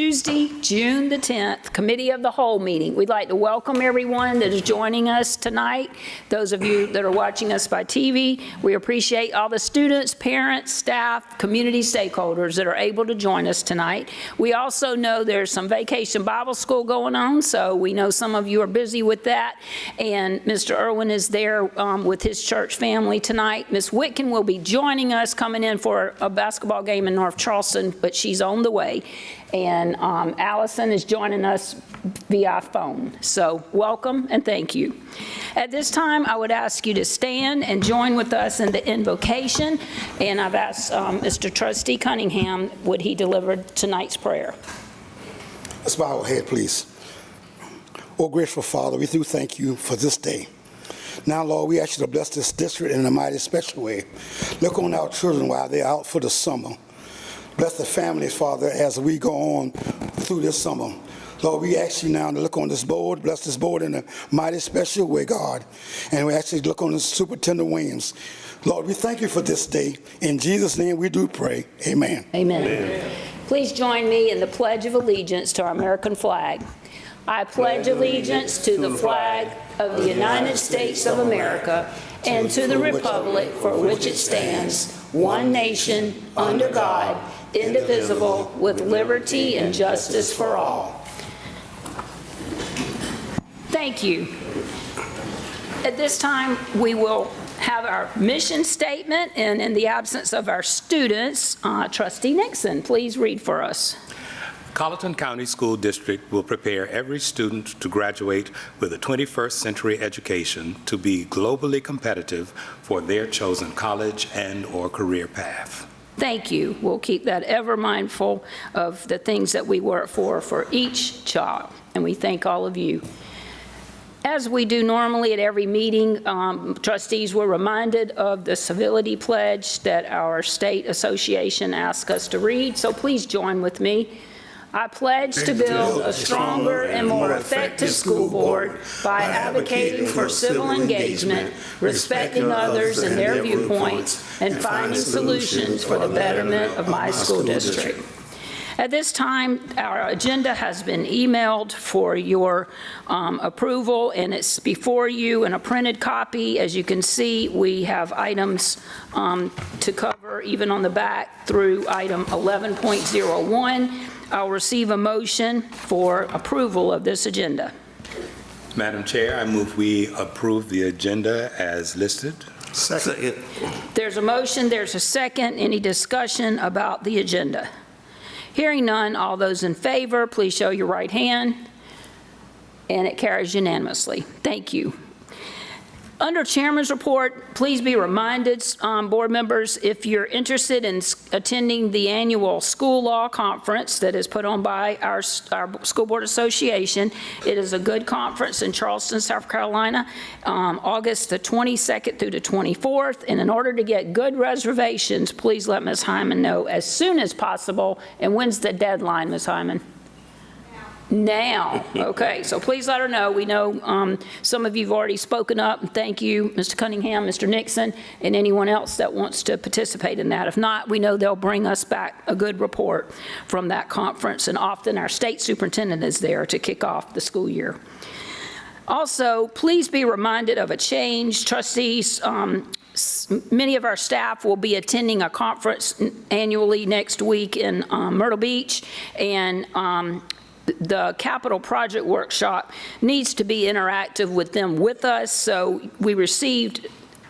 Tuesday, June the 10th, Committee of the Whole meeting. We'd like to welcome everyone that is joining us tonight. Those of you that are watching us by TV, we appreciate all the students, parents, staff, community stakeholders that are able to join us tonight. We also know there's some Vacation Bible School going on, so we know some of you are busy with that. And Mr. Irwin is there with his church family tonight. Ms. Whitkin will be joining us, coming in for a basketball game in North Charleston, but she's on the way. And Allison is joining us via phone. So welcome and thank you. At this time, I would ask you to stand and join with us in the invocation. And I've asked Mr. Trustee Cunningham, would he deliver tonight's prayer? Let's bow our head, please. Oh, grateful Father, we do thank you for this day. Now, Lord, we ask you to bless this district in a mighty special way. Look on our children while they're out for the summer. Bless the families, Father, as we go on through this summer. Lord, we ask you now to look on this board, bless this board in a mighty special way, God. And we ask you to look on the Superintendent Williams. Lord, we thank you for this day. In Jesus' name we do pray. Amen. Amen. Amen. Please join me in the Pledge of Allegiance to our American flag. I pledge allegiance to the flag of the United States of America and to the republic for which it stands, one nation, under God, indivisible, with liberty and justice for all. Thank you. At this time, we will have our mission statement, and in the absence of our students, Trustee Nixon, please read for us. Colleton County School District will prepare every student to graduate with a 21st century education to be globally competitive for their chosen college and/or career path. Thank you. We'll keep that ever mindful of the things that we work for each child, and we thank all of you. As we do normally at every meeting, trustees were reminded of the civility pledge that our state association asked us to read, so please join with me. I pledge to build a stronger and more effective school board by advocating for civil engagement, respecting others and their viewpoints, and finding solutions for the betterment of my school district. At this time, our agenda has been emailed for your approval, and it's before you in a printed copy. As you can see, we have items to cover, even on the back, through item 11.01. I'll receive a motion for approval of this agenda. Madam Chair, I move we approve the agenda as listed. Second. There's a motion, there's a second. Any discussion about the agenda? Hearing none, all those in favor, please show your right hand. And it carries unanimously. Thank you. Under Chairman's report, please be reminded, board members, if you're interested in attending the annual school law conference that is put on by our School Board Association. It is a good conference in Charleston, South Carolina, August the 22nd through the 24th. And in order to get good reservations, please let Ms. Hyman know as soon as possible. And when's the deadline, Ms. Hyman? Now. Okay, so please let her know. We know some of you have already spoken up, and thank you, Mr. Cunningham, Mr. Nixon, and anyone else that wants to participate in that. If not, we know they'll bring us back a good report from that conference, and often our state superintendent is there to kick off the school year. Also, please be reminded of a change. Trustees, many of our staff will be attending a conference annually next week in Myrtle Beach, and the capital project workshop needs to be interactive with them with us. So we received,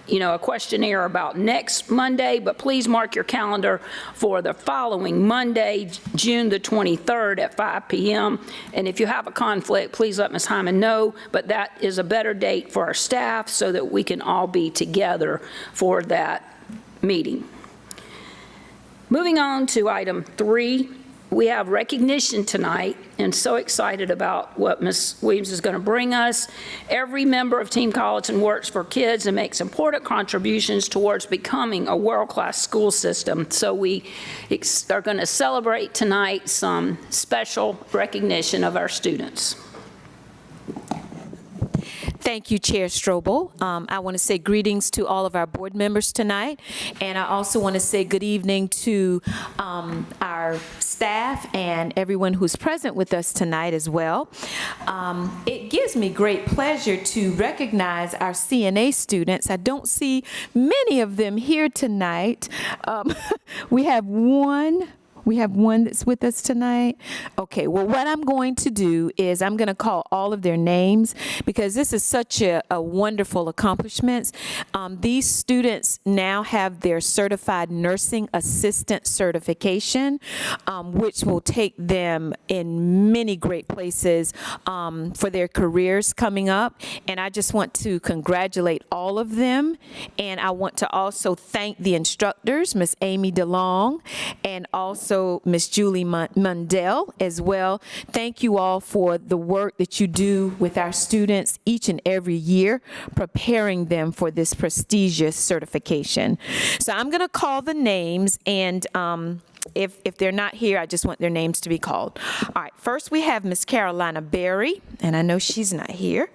a questionnaire about next Monday, but please mark your calendar for the following Monday, June the 23rd at 5 p.m. And if you have a conflict, please let Ms. Hyman know, but that is a better date for our staff so that we can all be together for that meeting. Moving on to item 3. We have recognition tonight, and so excited about what Ms. Williams is going to bring us. Every member of Team Colleton works for kids and makes important contributions towards becoming a world-class school system. So we are going to celebrate tonight some special recognition of our students. Thank you, Chair Strobel. I want to say greetings to all of our board members tonight, and I also want to say good evening to our our staff and everyone who's present with us tonight as well. It gives me great pleasure to recognize our CNA students. I don't see many of them here tonight. We have one that's with us tonight. Okay, well, what I'm going to do is I'm going to call all of their names because this is such a wonderful accomplishment. These students now have their certified nursing assistant certification, which will take them in many great places for their careers coming up. And I just want to congratulate all of them. And I want to also thank the instructors, Miss Amy DeLong, and also Miss Julie Mundell as well. Thank you all for the work that you do with our students each and every year, preparing them for this prestigious certification. So I'm going to call the names, and if they're not here, I just want their names to be called. All right, first we have Miss Carolina Berry, and I know she's not here.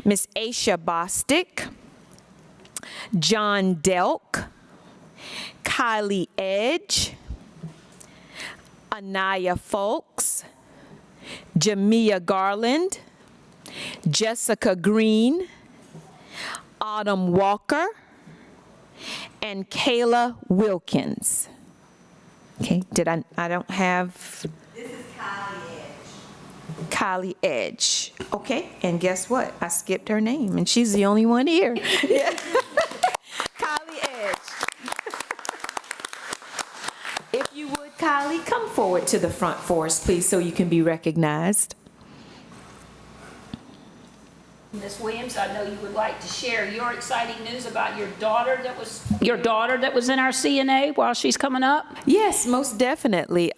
Miss Aisha Bostic, John Delk, Kylie Edge, Anaya Folks, Jamia Garland, Jessica Green, Autumn Walker, and Kayla Wilkins. Okay, I don't have. This is Kylie Edge. Kylie Edge. Okay, and guess what? I skipped her name, and she's the only one here. Yeah. Kylie Edge. If you would, Kylie, come forward to the front for us, please, so you can be recognized. Ms. Williams, I know you would like to share your exciting news about your daughter that was in our CNA while she's coming up. Yes, most definitely.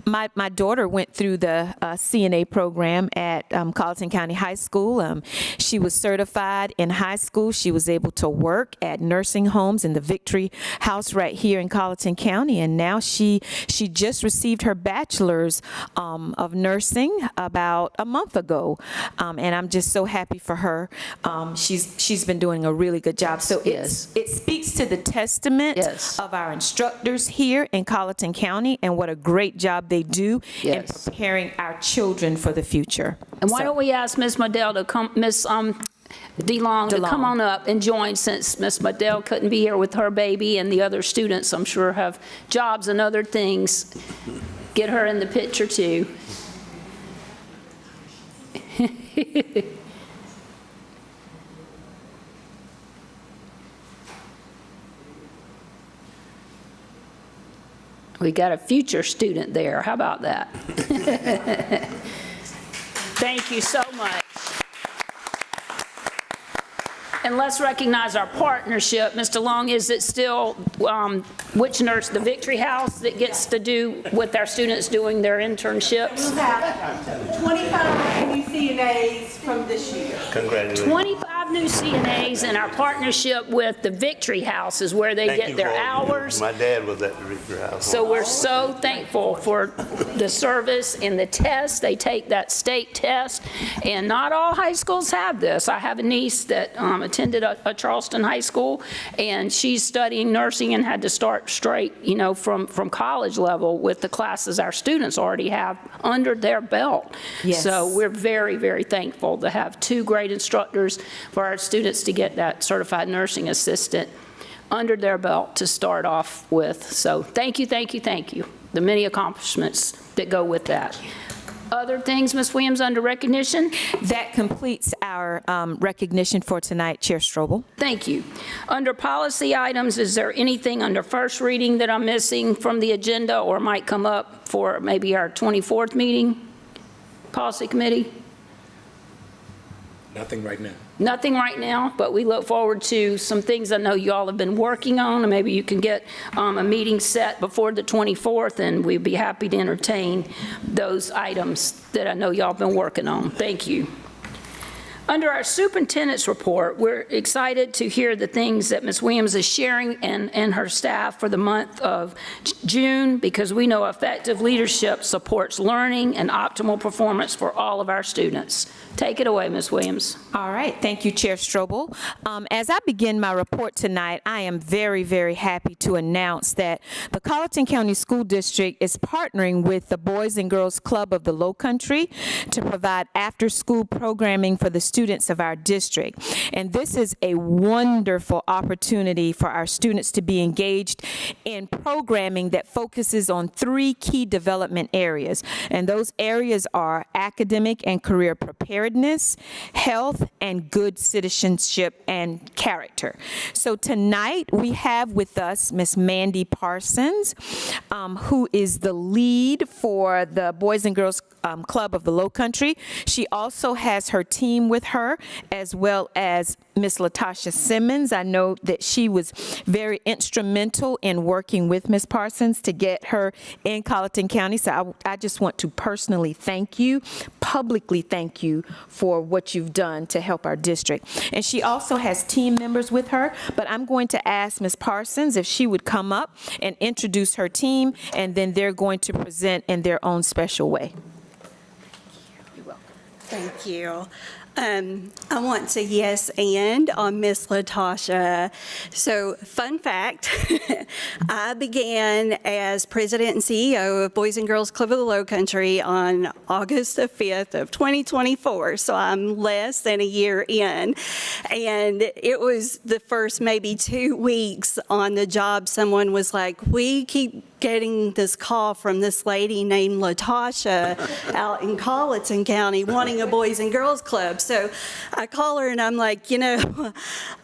My daughter went through the CNA program at Colleton County High School. She was certified in high school. She was able to work at nursing homes in the Victory House right here in Colleton County, and now she just received her bachelor's of nursing about a month ago, and I'm just so happy for her. She's been doing a really good job. So Yes. it speaks to the testament Yes. of our instructors here in Colleton County and what a great job they do in Yes. preparing our children for the future. And why So- don't we ask Ms. Modell to come, Ms. DeLong to come on up and join, since Ms. Modell couldn't be here with her baby, and the other students, I'm sure, have jobs and other things. Get her in the picture too. We got a future student there. How about that? Thank you so much. And let's recognize our partnership. Mr. Long, is it still which nurse, the Victory House, that gets to do with our students doing their internships? We have 25 new CNAs from this year. 25 new CNAs, and our partnership with the Victory House is where they get their hours. My dad was at the Victory House. So we're so thankful for the service and the test. They take that state test, and not all high schools have this. I have a niece that attended a Charleston high school, and she's studying nursing and had to start straight, from college level with the classes our students already have under their belt. Yes. So we're very, very thankful to have two great instructors for our students to get that certified nursing assistant under their belt to start off with. So thank you, thank you, thank you. The many accomplishments that go with that. Other things, Ms. Williams, under recognition? That completes our recognition for tonight, Chair Strobel. Thank you. Under policy items, is there anything under first reading that I'm missing from the agenda or might come up for maybe our 24th meeting? Policy Committee? Nothing right now. Nothing right now, but we look forward to some things I know you all have been working on, and maybe you can get a meeting set before the 24th, and we'd be happy to entertain those items that I know y'all been working on. Thank you. Under our superintendent's report, we're excited to hear the things that Ms. Williams is sharing and her staff for the month of June, because we know effective leadership supports learning and optimal performance for all of our students. Take it away, Ms. Williams. All right, thank you, Chair Strobel. As I begin my report tonight, I am very, very happy to announce that the Colleton County School District is partnering with the Boys and Girls Club of the Lowcountry to provide after-school programming for the students of our district. And this is a wonderful opportunity for our students to be engaged in programming that focuses on 3 key development areas. And those areas are academic and career preparedness, health, and good citizenship and character. So tonight we have with us Ms. Mandy Parsons, who is the lead for the Boys and Girls Club of the Lowcountry. She also has her team with her, as well as Ms. Latasha Simmons. I know that she was very instrumental in working with Ms. Parsons to get her in Colleton County. So I just want to personally thank you, publicly thank you for what you've done to help our district. And she also has team members with her, but I'm going to ask Ms. Parsons if she would come up and introduce her team, and then they're going to present in their own special way. Thank you. I want to yes and on Miss Latasha. So, fun fact, I began as president and CEO of Boys and Girls Club of the Lowcountry on August the 5th of 2024. So I'm less than a year in. And it was the first maybe 2 weeks on the job, someone was like, we keep getting this call from this lady named Latasha out in Colleton County wanting a Boys and Girls Club. So I call her and I'm like, you know,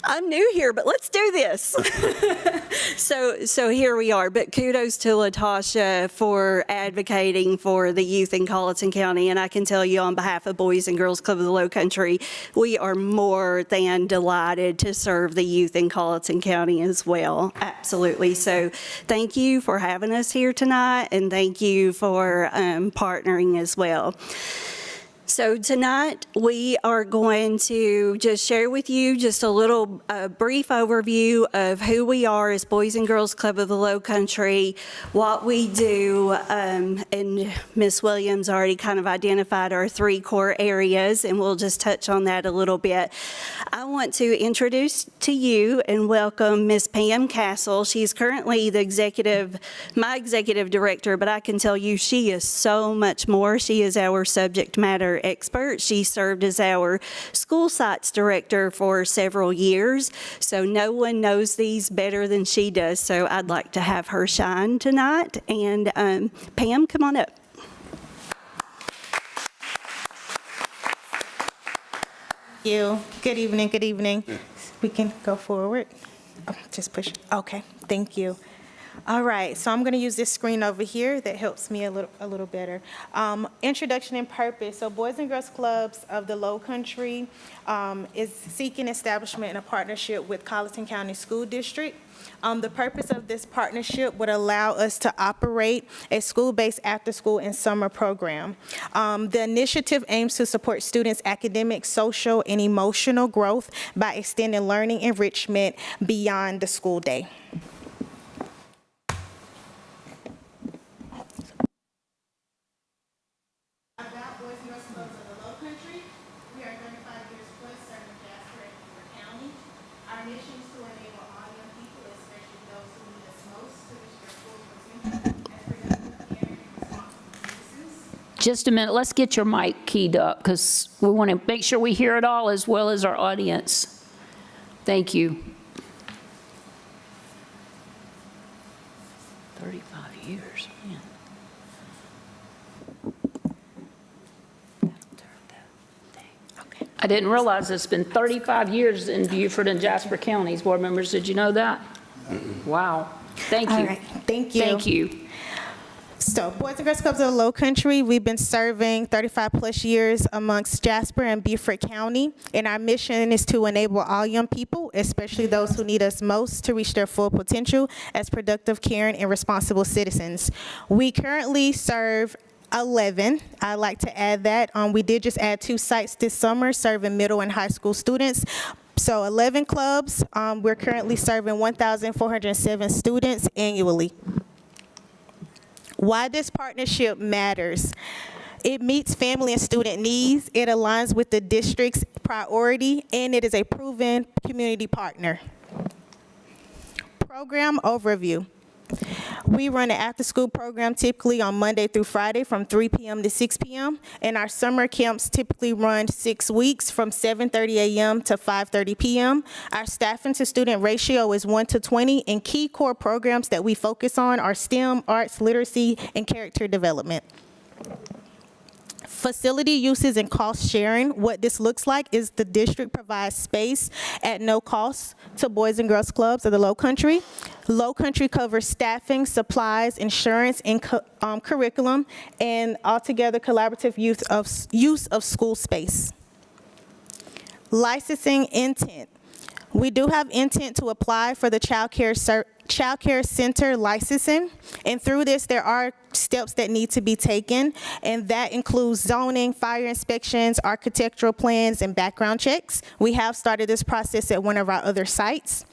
I'm new here, but let's do this. So here we are. But kudos to Latasha for advocating for the youth in Colleton County. And I can tell you on behalf of Boys and Girls Club of the Lowcountry, we are more than delighted to serve the youth in Colleton County as well. Absolutely. So thank you for having us here tonight, and thank you for partnering as well. So tonight we are going to just share with you just a little brief overview of who we are as Boys and Girls Club of the Lowcountry, what we do, and Ms. Williams already kind of identified our 3 core areas, and we'll just touch on that a little bit. I want to introduce to you and welcome Ms. Pam Castle. She's currently my executive director, but I can tell you she is so much more. She is our subject matter expert. She served as our school sites director for several years, so no one knows these better than she does. So I'd like to have her shine tonight. And Pam, come on up. Thank you. Good evening. Good evening. We can go forward. Oh, just push. Okay. Thank you. All right, so I'm going to use this screen over here that helps me a little better. Introduction and purpose. So Boys and Girls Clubs of the Lowcountry is seeking establishment in a partnership with Colleton County School District. The purpose of this partnership would allow us to operate a school-based after-school and summer program. The initiative aims to support students' academic, social, and emotional growth by extending learning enrichment beyond the school day. About Boys and Girls Clubs of the Lowcountry, we are 35 years plus serving Jasper and Beaver County. Our mission is to enable all young people, especially those who need us most, to reach their full potential as productive, caring, and responsible citizens. Just a minute, let's get your mic keyed up, because we want to make sure we hear it all as well as our audience. Thank you. 35 years, man. I didn't realize it's been 35 years in Beaufort and Jasper counties. Board members, did you know that? Wow. Thank you. All right, thank you. Thank you. So, Boys and Girls Clubs of the Lowcountry, we've been serving 35 plus years amongst Jasper and Beaufort County, and our mission is to enable all young people, especially those who need us most, to reach their full potential as productive, caring, and responsible citizens. We currently serve 11. I'd like to add that. We did just add 2 sites this summer serving middle and high school students. So 11 clubs. We're currently serving 1,407 students annually. Why this partnership matters. It meets family and student needs, it aligns with the district's priority, and it is a proven community partner. Program overview. We run an after-school program typically on Monday through Friday from 3 p.m. to 6 p.m. And our summer camps typically run 6 weeks from 7:30 a.m. to 5:30 p.m. Our staffing to student ratio is 1:20, and key core programs that we focus on are STEM, arts, literacy, and character development. Facility uses and cost sharing. What this looks like is the district provides space at no cost to Boys and Girls Clubs of the Low Country. Low Country covers staffing, supplies, insurance, and curriculum, and altogether collaborative use of school space. Licensing intent. We do have intent to apply for the Child Care Center licensing, and through this there are steps that need to be taken, and that includes zoning, fire inspections, architectural plans, and background checks. We have started this process at one of our other sites,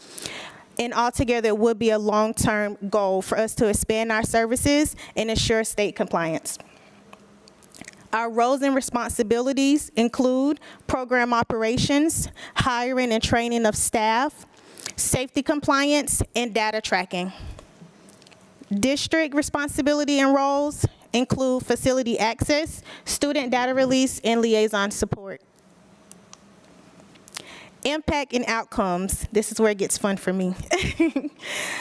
and altogether it would be a long-term goal for us to expand our services and ensure state compliance. Our roles and responsibilities include program operations, hiring and training of staff, safety compliance, and data tracking. District responsibility and roles include facility access, student data release, and liaison support. Impact and outcomes. This is where it gets fun for me.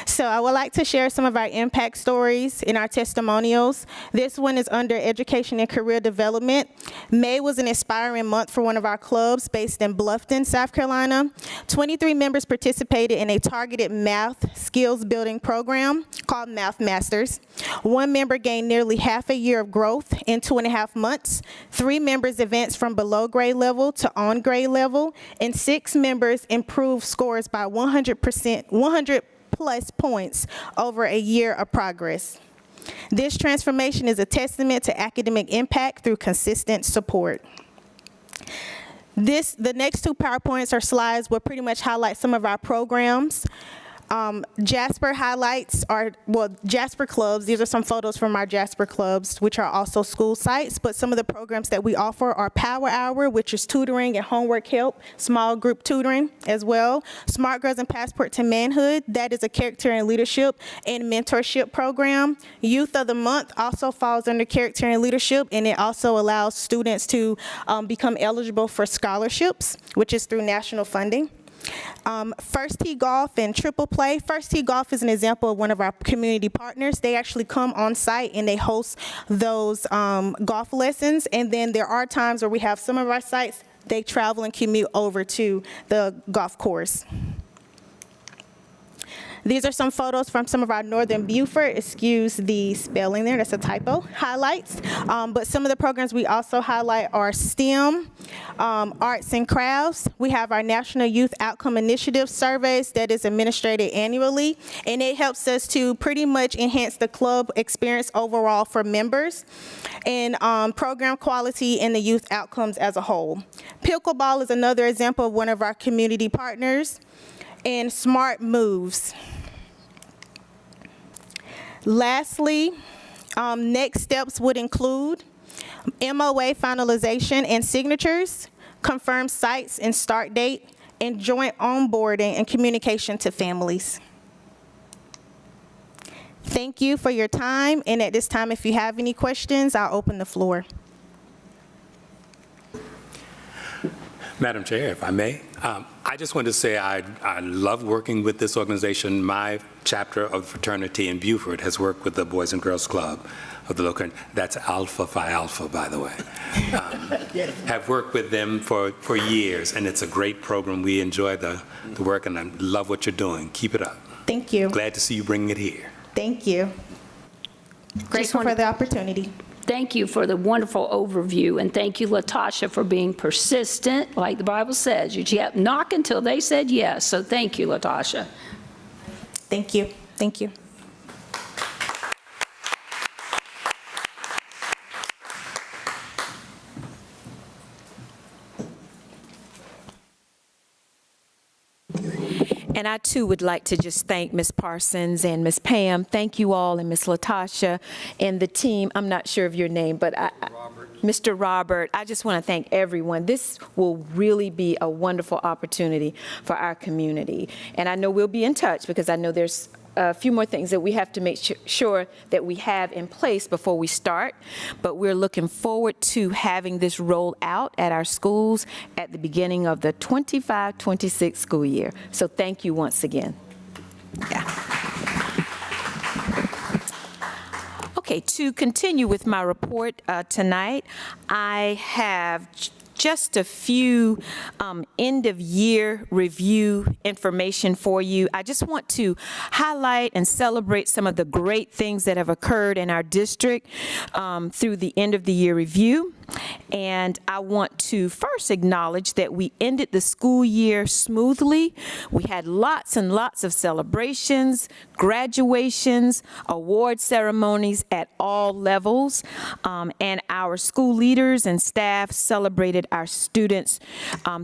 So I would like to share some of our impact stories in our testimonials. This one is under education and career development. May was an inspiring month for one of our clubs based in Bluffton, South Carolina. 23 members participated in a targeted math skills building program called Math Masters. 1 member gained nearly half a year of growth in 2.5 months. 3 members advanced from below grade level to on grade level, and 6 members improved scores by 100 plus points over a year of progress. This transformation is a testament to academic impact through consistent support. The next 2 PowerPoints or slides will pretty much highlight some of our programs. Jasper highlights are, Jasper clubs. These are some photos from our Jasper clubs, which are also school sites, but some of the programs that we offer are Power Hour, which is tutoring and homework help, small group tutoring as well. Smart Girls and Passport to Manhood, that is a character and leadership and mentorship program. Youth of the Month also falls under character and leadership, and it also allows students to become eligible for scholarships, which is through national funding. First Tee Golf and Triple Play. First Tee Golf is an example of one of our community partners. They actually come on site and they host those golf lessons. And then there are times where we have some of our sites, they travel and commute over to the golf course. These are some photos from some of our Northern Beaufort, excuse the spelling there, that's a typo, highlights. But some of the programs we also highlight are STEM, arts and crafts. We have our National Youth Outcome Initiative surveys that is administered annually, and it helps us to pretty much enhance the club experience overall for members and program quality and the youth outcomes as a whole. Pickleball is another example of one of our community partners, and Smart Moves. Lastly, next steps would include MOA finalization and signatures, confirmed sites and start date, and joint onboarding and communication to families. Thank you for your time, and at this time, if you have any questions, I'll open the floor. Madam Chair, if I may, I just want to say I love working with this organization. My chapter of fraternity in Beaufort has worked with the Boys and Girls Club of the Low Country. That's Alpha Phi Alpha, by the way. Have worked with them for years, and it's a great program. We enjoy the work, and I love what you're doing. Keep it up. Thank you. Glad to see you bringing it here. Thank you. Grateful for the opportunity. Thank you for the wonderful overview, and thank you, Latasha, for being persistent, like the Bible says. You kept knocking until they said yes, so thank you, Latasha. Thank you. Thank you. And I too would like to just thank Ms. Parsons and Ms. Pam. Thank you all, and Ms. Latasha and the team. I'm not sure of your name, but Mr. Robert, I just want to thank everyone. This will really be a wonderful opportunity for our community. And I know we'll be in touch because I know there's a few more things that we have to make sure that we have in place before we start, but we're looking forward to having this roll out at our schools at the beginning of the 25-26 school year. So thank you once again. Yeah. Okay, to continue with my report tonight, I have just a few end-of-year review information for you. I just want to highlight and celebrate some of the great things that have occurred in our district through the end-of-the-year review. And I want to first acknowledge that we ended the school year smoothly. We had lots and lots of celebrations, graduations, award ceremonies at all levels, and our school leaders and staff celebrated our students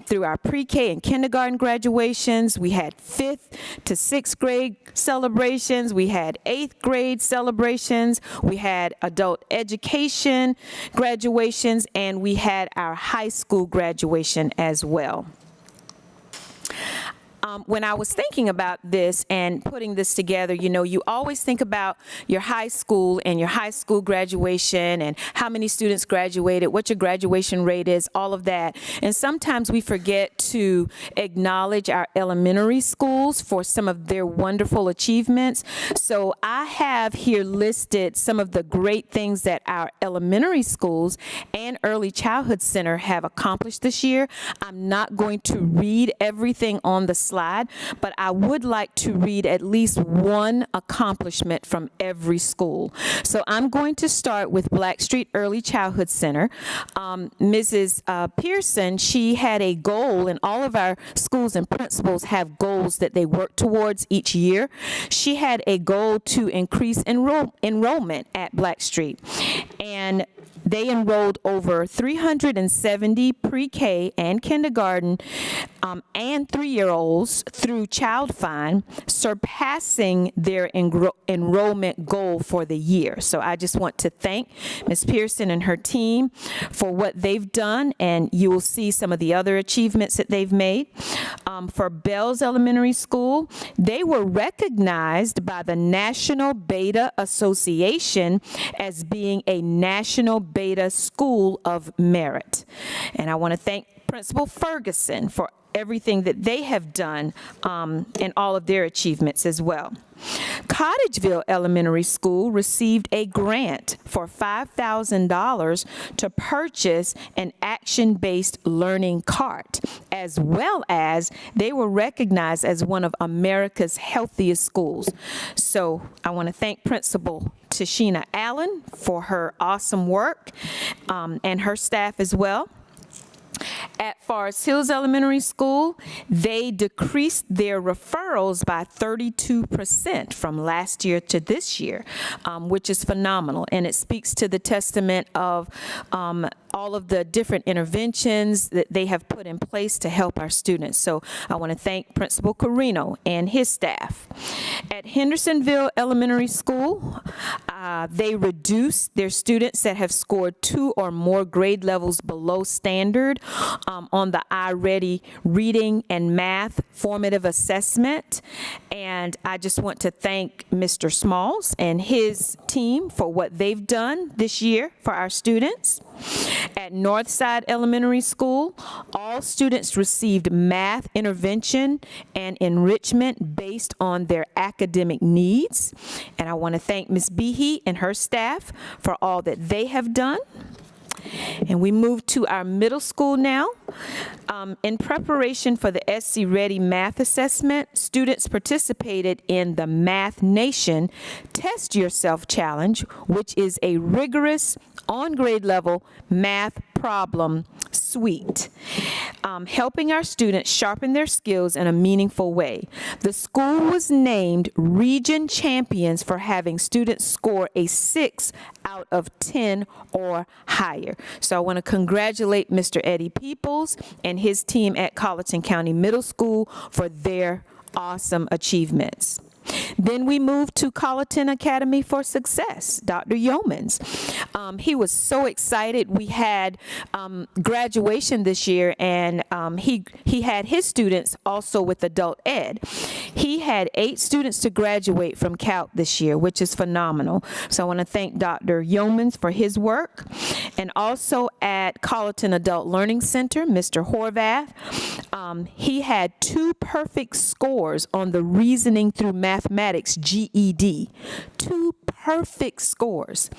through our pre-K and kindergarten graduations. We had 5th to 6th grade celebrations. We had 8th grade celebrations. We had adult education graduations, and we had our high school graduation as well. When I was thinking about this and putting this together, you know, you always think about your high school and your high school graduation and how many students graduated, what your graduation rate is, all of that. And sometimes we forget to acknowledge our elementary schools for some of their wonderful achievements. So I have here listed some of the great things that our elementary schools and early childhood center have accomplished this year. I'm not going to read everything on the slide, but I would like to read at least one accomplishment from every school. So I'm going to start with Blackstreet Early Childhood Center. Mrs. Pearson, she had a goal, and all of our schools and principals have goals that they work towards each year. She had a goal to increase enrollment at Blackstreet, and they enrolled over 370 pre-K and kindergarten and 3-year-olds through Child Find, surpassing their enrollment goal for the year. So I just want to thank Ms. Pearson and her team for what they've done, and you will see some of the other achievements that they've made. For Bells Elementary School, they were recognized by the National Beta Association as being a National Beta School of Merit. And I want to thank Principal Ferguson for everything that they have done and all of their achievements as well. Cottageville Elementary School received a grant for $5,000 to purchase an action-based learning cart, as well as they were recognized as one of America's healthiest schools. So I want to thank Principal Tashina Allen for her awesome work and her staff as well. At Forest Hills Elementary School, they decreased their referrals by 32% from last year to this year, which is phenomenal. And it speaks to the testament of all of the different interventions that they have put in place to help our students. So I want to thank Principal Carino and his staff. At Hendersonville Elementary School, they reduced their students that have scored 2 or more grade levels below standard on the iReady reading and math formative assessment. And I just want to thank Mr. Smalls and his team for what they've done this year for our students. At Northside Elementary School, all students received math intervention and enrichment based on their academic needs. And I want to thank Ms. Behe and her staff for all that they have done. And we move to our middle school now. In preparation for the SC Ready Math Assessment, students participated in the Math Nation Test Yourself Challenge, which is a rigorous, on-grade level math problem suite, helping our students sharpen their skills in a meaningful way. The school was named region champions for having students score a 6 out of 10 or higher. So I want to congratulate Mr. Eddie Peoples and his team at Colleton County Middle School for their awesome achievements. Then we moved to Colleton Academy for Success, Dr. Yeomans. He was so excited. We had graduation this year, and he had his students also with adult ed. He had 8 students to graduate from CALC this year, which is phenomenal. So I want to thank Dr. Yeomans for his work. And also at Colleton Adult Learning Center, Mr. Horvath, he had 2 perfect scores on the Reasoning Through Mathematics GED. 2 perfect scores.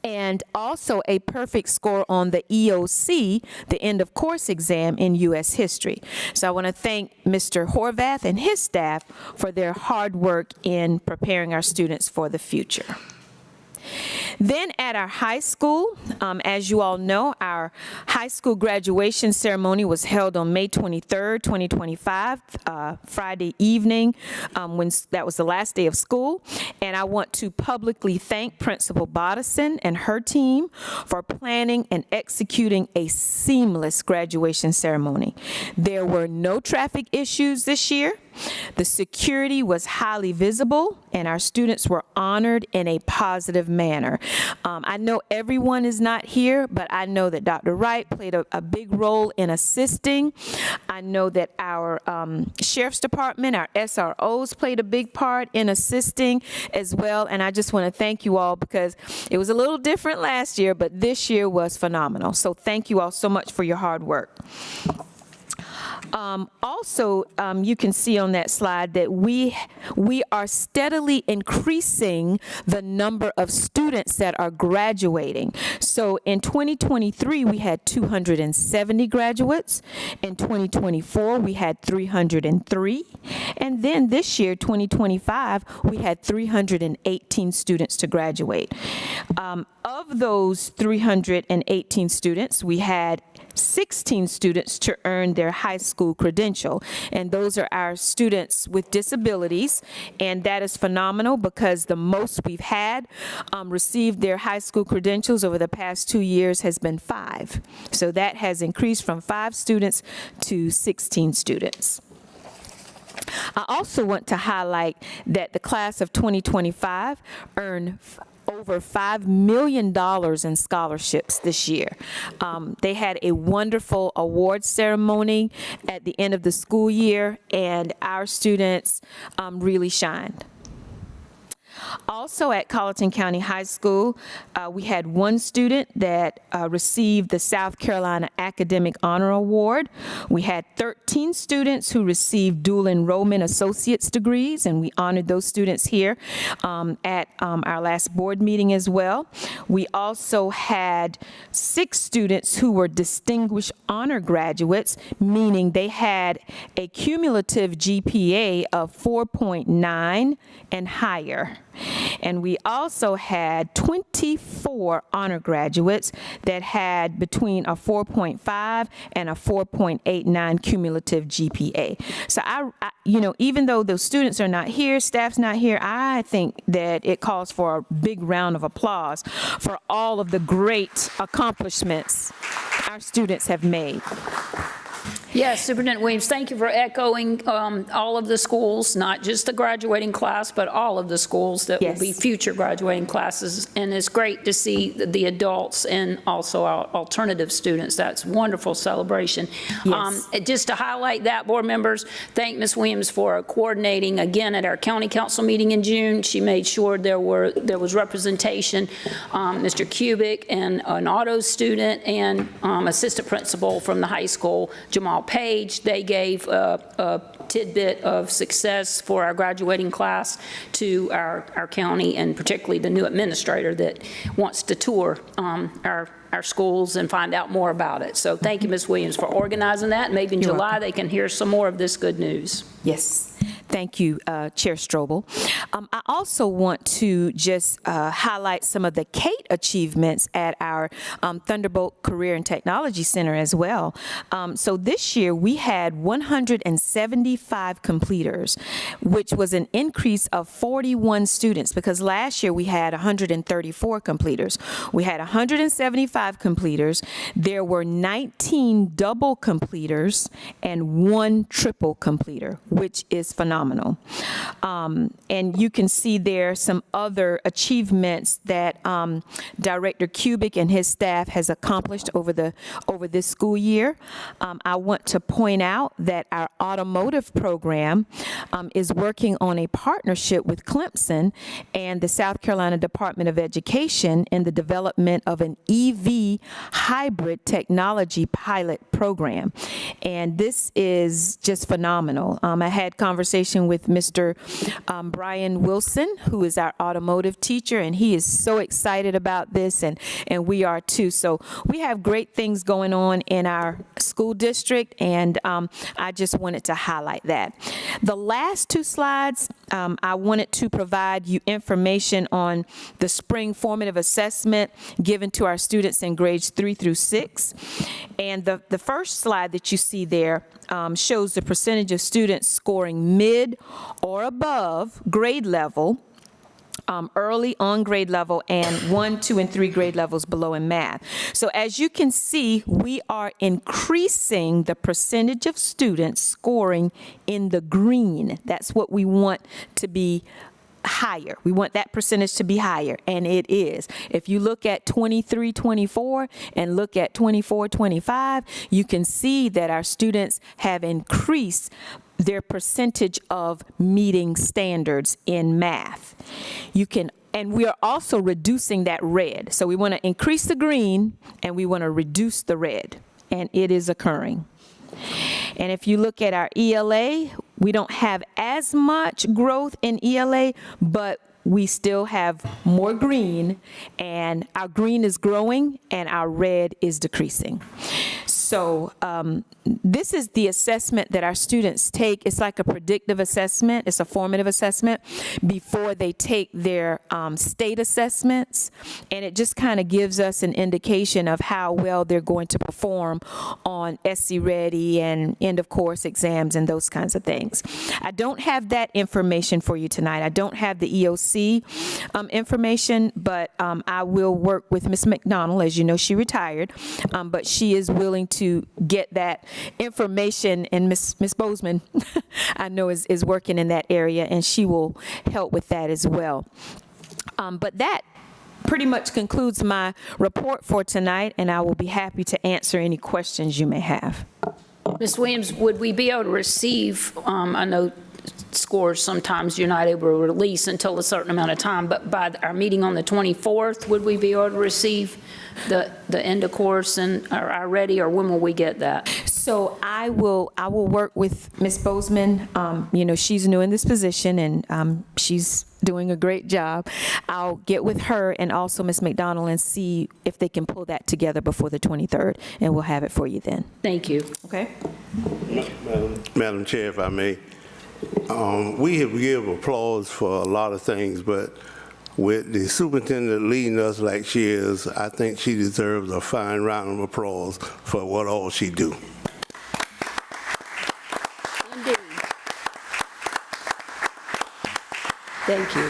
And also a perfect score on the EOC, the end of course exam in U.S. history. So I want to thank Mr. Horvath and his staff for their hard work in preparing our students for the future. Then at our high school, as you all know, our high school graduation ceremony was held on May 23rd, 2025, Friday evening, when that was the last day of school. And I want to publicly thank Principal Bodison and her team for planning and executing a seamless graduation ceremony. There were no traffic issues this year. The security was highly visible, and our students were honored in a positive manner. I know everyone is not here, but I know that Dr. Wright played a big role in assisting. I know that our Sheriff's Department, our SROs played a big part in assisting as well, and I just want to thank you all because it was a little different last year, but this year was phenomenal. So thank you all so much for your hard work. Also, you can see on that slide that we are steadily increasing the number of students that are graduating. So in 2023, we had 270 graduates. In 2024, we had 303. And then this year, 2025, we had 318 students to graduate. Of those 318 students, we had 16 students to earn their high school credential, and those are our students with disabilities, and that is phenomenal because the most we've had received their high school credentials over the past 2 years has been 5. So that has increased from 5 students to 16 students. I also want to highlight that the class of 2025 earned over $5 million in scholarships this year. They had a wonderful award ceremony at the end of the school year, and our students really shined. Also at Colleton County High School, we had 1 student that received the South Carolina Academic Honor Award. We had 13 students who received dual enrollment associate's degrees, and we honored those students here at our last board meeting as well. We also had 6 students who were distinguished honor graduates, meaning they had a cumulative GPA of 4.9 and higher. And we also had 24 honor graduates that had between a 4.5 and a 4.89 cumulative GPA. So even though those students are not here, staff's not here, I think that it calls for a big round of applause for all of the great accomplishments our students have made. Yes, Superintendent Williams, thank you for echoing all of the schools, not just the graduating class, but all of the schools that will be future graduating classes. And it's great to see the adults and also our alternative students. That's wonderful celebration. Yes. Just to highlight that, board members, thank Ms. Williams for coordinating again at our county council meeting in June. She made sure there was representation. Mr. Kubik and an auto student and assistant principal from the high school, Jamal Page, they gave a tidbit of success for our graduating class to our county, and particularly the new administrator that wants to tour our schools and find out more about it. So thank you, Ms. Williams, for organizing that. Maybe in You're July welcome. they can hear some more of this good news. Yes. Thank you, Chair Strobel. I also want to just highlight some of the CATE achievements at our Thunderbolt Career and Technology Center as well. So this year we had 175 175 completers, which was an increase of 41 students, because last year we had 134 completers. We had 175 completers. There were 19 double completers and 1 triple completer, which is phenomenal. And you can see there some other achievements that Director Kubik and his staff has accomplished over this school year. I want to point out that our automotive program is working on a partnership with Clemson and the South Carolina Department of Education in the development of an EV hybrid technology pilot program. And this is just phenomenal. I had conversation with Mr. Brian Wilson, who is our automotive teacher, and he is so excited about this, and we are too. So we have great things going on in our school district, and I just wanted to highlight that. The last 2 slides, I wanted to provide you information on the spring formative assessment given to our students in grades 3 through 6. And the first slide that you see there shows the percentage of students scoring mid or above grade level, early on grade level, and 1, 2, and 3 grade levels below in math. So as you can see, we are increasing the percentage of students scoring in the green. That's what we want to be higher. We want that percentage to be higher, and it is. If you look at 23-24 and look at 24-25, you can see that our students have increased their percentage of meeting standards in math. And we are also reducing that red. So we want to increase the green and we want to reduce the red, and it is occurring. And if you look at our ELA, we don't have as much growth in ELA, but we still have more green, and our green is growing and our red is decreasing. So this is the assessment that our students take. It's like a predictive assessment. It's a formative assessment before they take their state assessments. And it just kind of gives us an indication of how well they're going to perform on SC Ready and end of course exams and those kinds of things. I don't have that information for you tonight. I don't have the EOC information, but I will work with Ms. McDonald. As you know, she retired, but she is willing to get that information, and Ms. Bozeman I know is working in that area, and she will help with that as well. But that pretty much concludes my report for tonight, and I will be happy to answer any questions you may have. Ms. Williams, would we be able to receive, I know scores sometimes you're not able to release until a certain amount of time, but by our meeting on the 24th, would we be able to receive the end of course and are ready, or when will we get that? So I will work with Ms. Bozeman. You know, she's new in this position, and she's doing a great job. I'll get with her and also Ms. McDonald and see if they can pull that together before the 23rd, and we'll have it for you then. Thank you. Okay? Madam Chair, if I may, we have given applause for a lot of things, but with the superintendent leading us like she is, I think she deserves a fine round of applause for what all she do. Indeed. Thank you.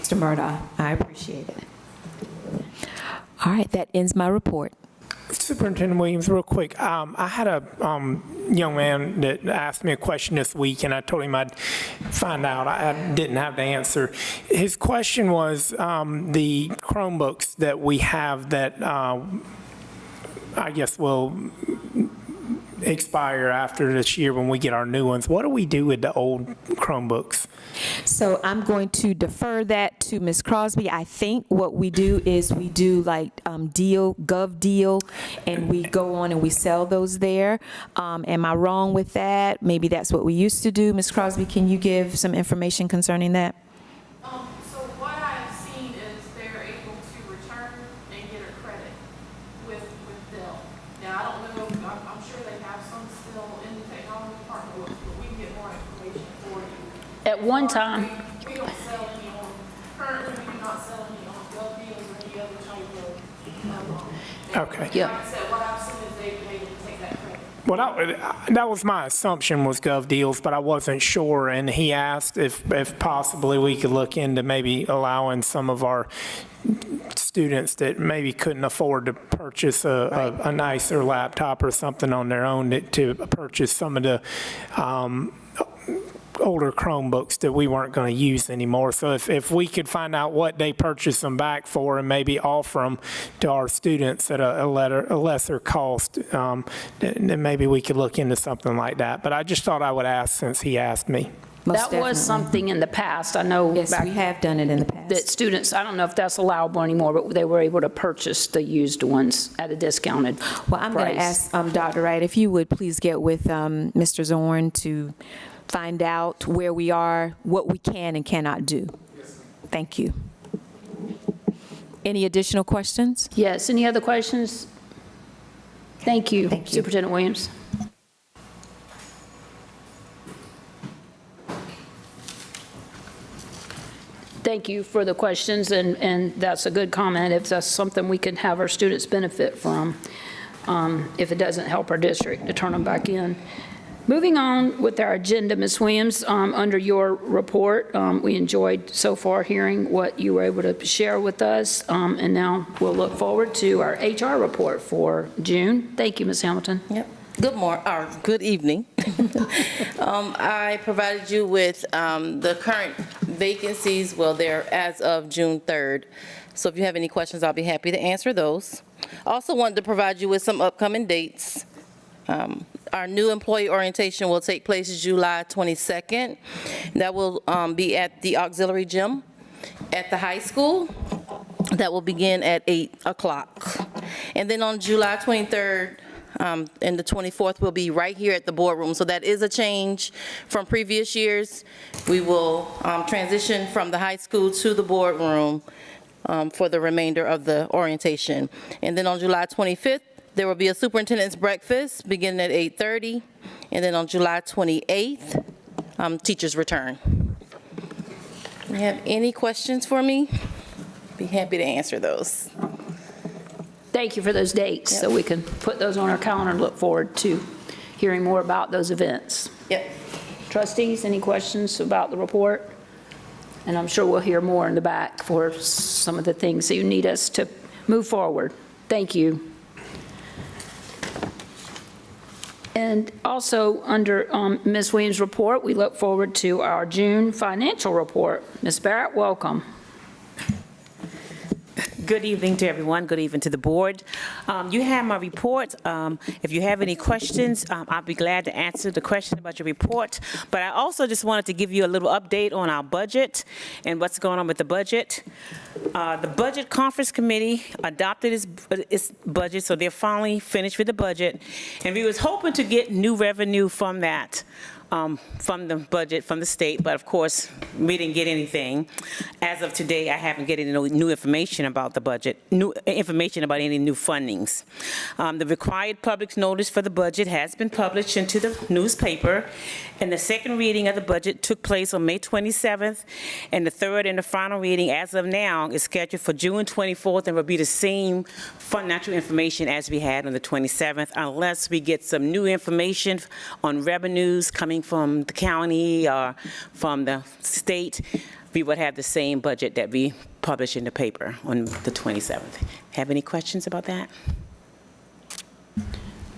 Mr. Murdaugh, I appreciate it. All right, that ends my report. Superintendent Williams, real quick, I had a young man that asked me a question this week, and I told him I'd find out. I didn't have the answer. His question was the Chromebooks that we have that I guess will expire after this year when we get our new ones. What do we do with the old Chromebooks? So I'm going to defer that to Ms. Crosby. I think what we do is we do like gov deal, and we go on and we sell those there. Am I wrong with that? Maybe that's what we used to do. Ms. Crosby, can you give some information concerning that? So what I have seen is they're able to return and get a credit with Dell. Now, I don't know, I'm sure they have some still in the technology department, but we can get more information for you. At one time, We don't sell any on, currently we do not sell any on gov deals or any other type of. Okay. Yeah. Like I said, what I've seen is they've been able to take that credit. Well, that was my assumption was GovDeals, but I wasn't sure, and he asked if possibly we could look into maybe allowing some of our students that maybe couldn't afford to purchase a nicer laptop or something on their own to purchase some of the older Chromebooks that we weren't going to use anymore. So if we could find out what they purchase them back for and maybe offer them to our students at a lesser cost, then maybe we could look into something like that. But I just thought I would ask since he asked me. That was something in the past, I know. Yes, back we have done it in the past. that students, I don't know if that's allowable anymore, but they were able to purchase the used ones at a discounted Well, I'm going to price. ask Dr. Wright if you would please get with Mr. Zorn to find out where we are, what we can and cannot do. Thank you. Any additional questions? Yes, any other questions? Thank you, Thank you. Superintendent Williams. Thank you for the questions, and that's a good comment. If that's something we can have our students benefit from, if it doesn't help our district to turn them back in. Moving on with our agenda, Ms. Williams, under your report, we enjoyed so far hearing what you were able to share with us, and now we'll look forward to our HR report for June. Thank you, Ms. Hamilton. Yep. Good evening. I provided you with the current vacancies. Well, they're as of June 3rd. So if you have any questions, I'll be happy to answer those. Also wanted to provide you with some upcoming dates. Our new employee orientation will take place July 22nd. That will be at the auxiliary gym at the high school. That will begin at 8 o'clock. And then on July 23rd, and the 24th will be right here at the boardroom. So that is a change from previous years. We will transition from the high school to the boardroom for the remainder of the orientation. And then on July 25th, there will be a superintendent's breakfast beginning at 8:30. And then on July 28th, teachers return. Do you have any questions for me? Be happy to answer those. Thank you for those dates, so we can put those on our calendar and look forward to hearing more about those events. Yep. Trustees, any questions about the report? And I'm sure we'll hear more in the back for some of the things that you need us to move forward. Thank you. And also, under Ms. Williams' report, we look forward to our June financial report. Ms. Barrett, welcome. Good evening to everyone. Good evening to the board. You have my report. If you have any questions, I'll be glad to answer the question about your report. But I also just wanted to give you a little update on our budget and what's going on with the budget. The Budget Conference Committee adopted its budget, so they're finally finished with the budget. And we was hoping to get new revenue from that. From the budget, from the state, but of course, we didn't get anything. As of today, I haven't getting any new information about the budget, new information about any new fundings. The required public notice for the budget has been published into the newspaper, and the second reading of the budget took place on May 27th, and the third and the final reading, as of now, is scheduled for June 24th, and will be the same financial information as we had on the 27th, unless we get some new information on revenues coming from the county or from the state. We would have the same budget that we published in the paper on the 27th. Have any questions about that?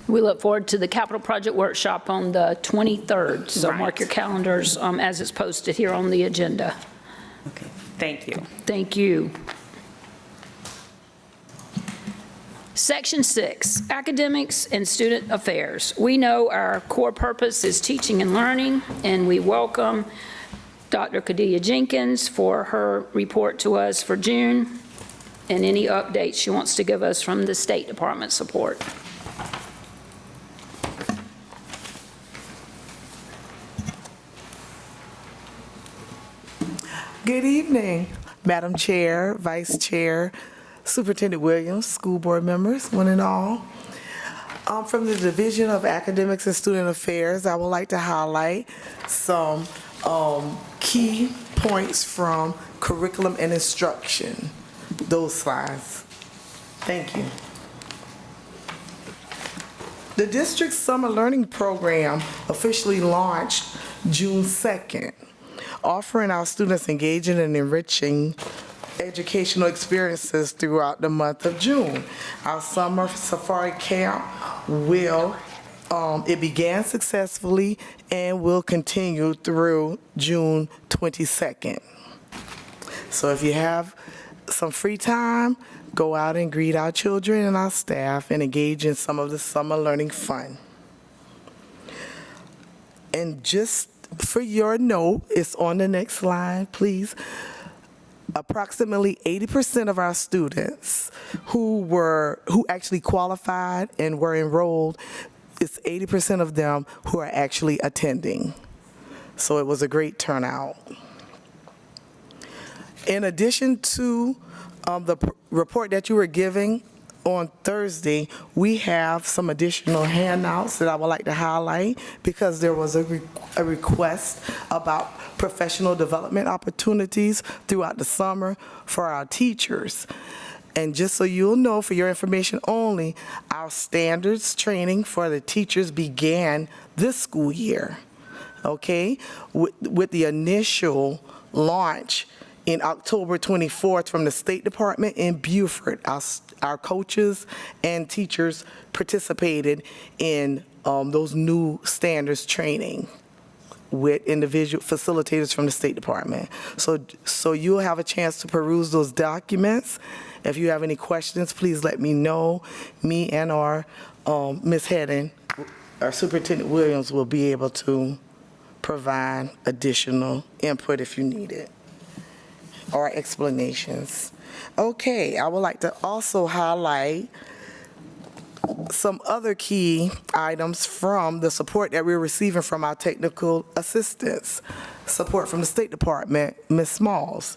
We look forward to the capital project workshop on the 23rd. So Right. mark your calendars as it's posted here on the agenda. Okay, thank you. Thank you. Section 6, Academics and Student Affairs. We know our core purpose is teaching and learning, and we welcome Dr. Kadia Jenkins for her report to us for June and any updates she wants to give us from the State Department support. Good evening, Madam Chair, Vice Chair, Superintendent Williams, school board members, one and all. From the Division of Academics and Student Affairs, I would like to highlight some key points from curriculum and instruction. Those slides. Thank you. The district's summer learning program officially launched June 2nd, offering our students engaging and enriching educational experiences throughout the month of June. Our summer safari camp it began successfully and will continue through June 22nd. So if you have some free time, go out and greet our children and our staff and engage in some of the summer learning fun. And just for your note, it's on the next slide, please. Approximately 80% of our students who actually qualified and were enrolled, it's 80% of them who are actually attending. So it was a great turnout. In addition to the report that you were giving on Thursday, we have some additional handouts that I would like to highlight because there was a request about professional development opportunities throughout the summer for our teachers. And just so you'll know, for your information only, our standards training for the teachers began this school year, okay, with the initial launch in October 24th from the State Department in Beaufort. Our coaches and teachers participated in those new standards training with individual facilitators from the State Department. So you'll have a chance to peruse those documents. If you have any questions, please let me know. Me and our Ms. Hedden, our Superintendent Williams, will be able to provide additional input if you need it, or explanations. Okay, I would like to also highlight some other key items from the support that we're receiving from our technical assistants. Support from the State Department, Ms. Smalls.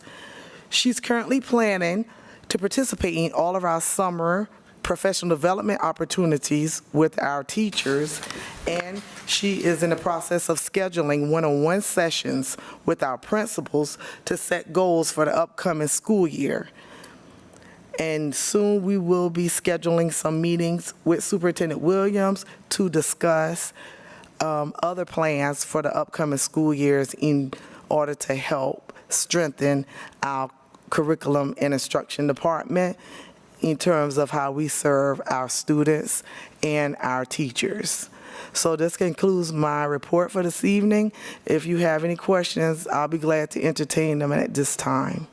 She's currently planning to participate in all of our summer professional development opportunities with our teachers, and she is in the process of scheduling one-on-one sessions with our principals to set goals for the upcoming school year. And soon we will be scheduling some meetings with Superintendent Williams to discuss other plans for the upcoming school years in order to help strengthen our curriculum and instruction department in terms of how we serve our students and our teachers. So this concludes my report for this evening. If you have any questions, I'll be glad to entertain them at this time.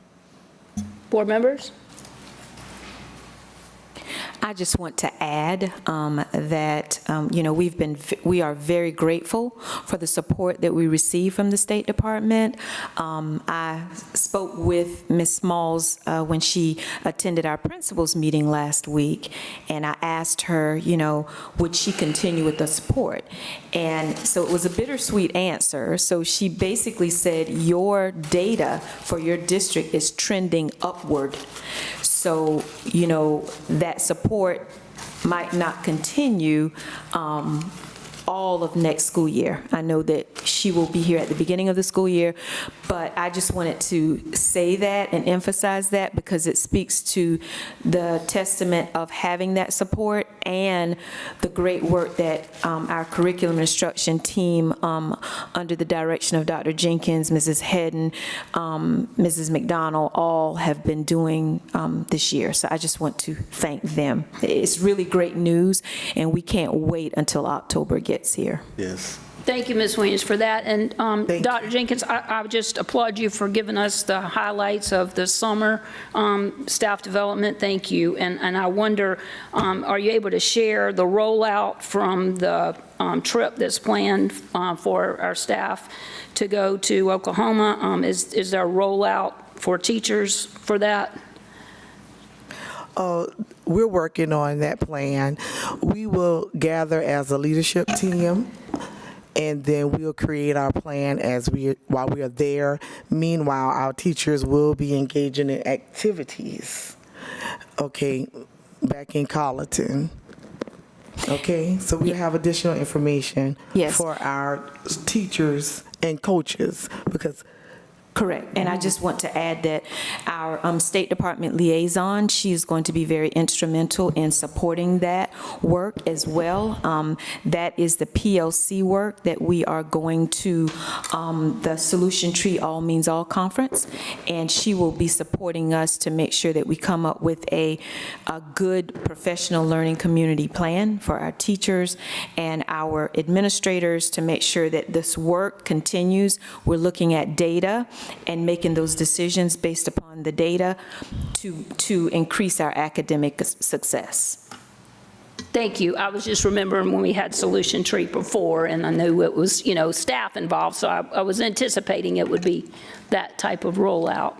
Board members? I just want to add that, we are very grateful for the support that we receive from the State Department. I spoke with Ms. Smalls when she attended our principals meeting last week, and I asked her, would she continue with the support? And so it was a bittersweet answer. So she basically said, your data for your district is trending upward. So, that support might not continue all of next school year. I know that she will be here at the beginning of the school year, but I just wanted to say that and emphasize that because it speaks to the testament of having that support and the great work that our curriculum instruction team under the direction of Dr. Jenkins, Mrs. Hedden, Mrs. McDonald, all have been doing this year. So I just want to thank them. It's really great news, and we can't wait until October gets here. Yes. Thank you, Ms. Williams, for that. And Dr. Jenkins, I would just applaud you for giving us the highlights of the summer staff development. Thank you. And I wonder, are you able to share the rollout from the trip that's planned for our staff to go to Oklahoma? Is there a rollout for teachers for that? We're working on that plan. We will gather as a leadership team, and then we'll create our plan while we are there. Meanwhile, our teachers will be engaging in activities, okay, back in Colleton. Okay, so we have additional information Yes. for our teachers and coaches because Correct. And I just want to add that our State Department liaison, she is going to be very instrumental in supporting that work as well. That is the PLC work that we are going to the Solution Tree All Means All Conference, and she will be supporting us to make sure that we come up with a good professional learning community plan for our teachers and our administrators to make sure that this work continues. We're looking at data and making those decisions based upon the data to increase our academic success. Thank you. I was just remembering when we had Solution Tree before, and I knew it was, staff involved, so I was anticipating it would be that type of rollout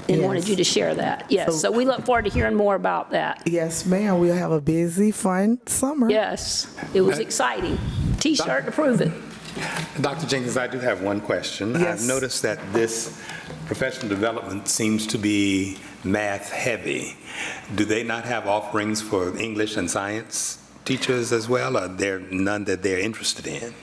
and wanted you to share that. Yes, so we look forward to hearing more about that. Yes, ma'am. We'll have a busy, fun summer. Yes, it was exciting. T-shirt to prove it. Dr. Jenkins, I do have one question. Yes. I've noticed that this professional development seems to be math-heavy. Do they not have offerings for English and science teachers as well, or are there none that they're interested in?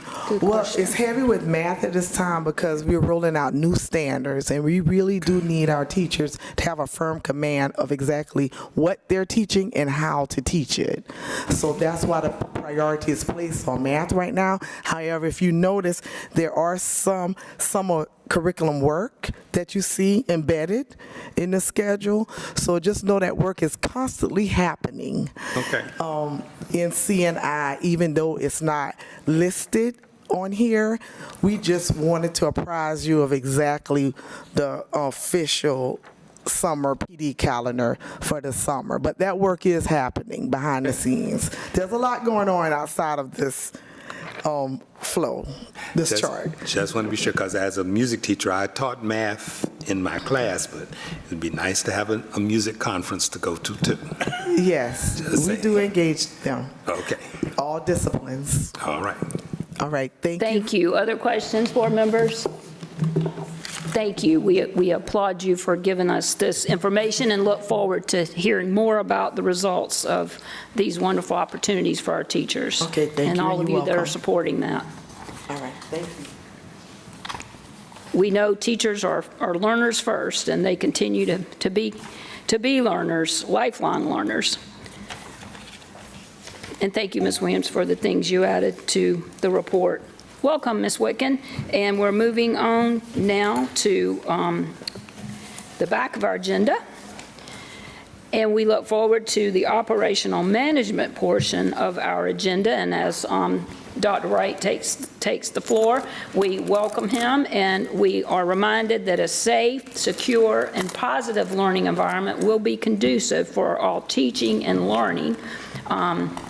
Well, it's heavy with math at this time because we're rolling out new standards, and we really do need our teachers to have a firm command of exactly what they're teaching and how to teach it. So that's why the priority is placed on math right now. However, if you notice, there are some curriculum work that you see embedded in the schedule. So just know that work is constantly happening. Okay. In CNI, even though it's not listed on here, we just wanted to apprise you of exactly the official summer PD calendar for the summer. But that work is happening behind the scenes. There's a lot going on outside of this flow, this chart. Just want to be sure, because as a music teacher, I taught math in my class, but it'd be nice to have a music conference to go to, too. Yes, we do engage them. Okay. All disciplines. All right. All right, thank you. Thank you. Other questions, board members? Thank you. We applaud you for giving us this information and look forward to hearing more about the results of these wonderful opportunities for our teachers. Okay, thank you, And all of you're you that are welcome. supporting that. All right, thank you. We know teachers are learners first, and they continue to be learners, lifelong learners. And thank you, Ms. Williams, for the things you added to the report. Welcome, Ms. Witkin. And we're moving on now to the back of our agenda. And we look forward to the operational management portion of our agenda. And as Dr. Wright takes the floor, we welcome him, and we are reminded that a safe, secure, and positive learning environment will be conducive for all teaching and learning.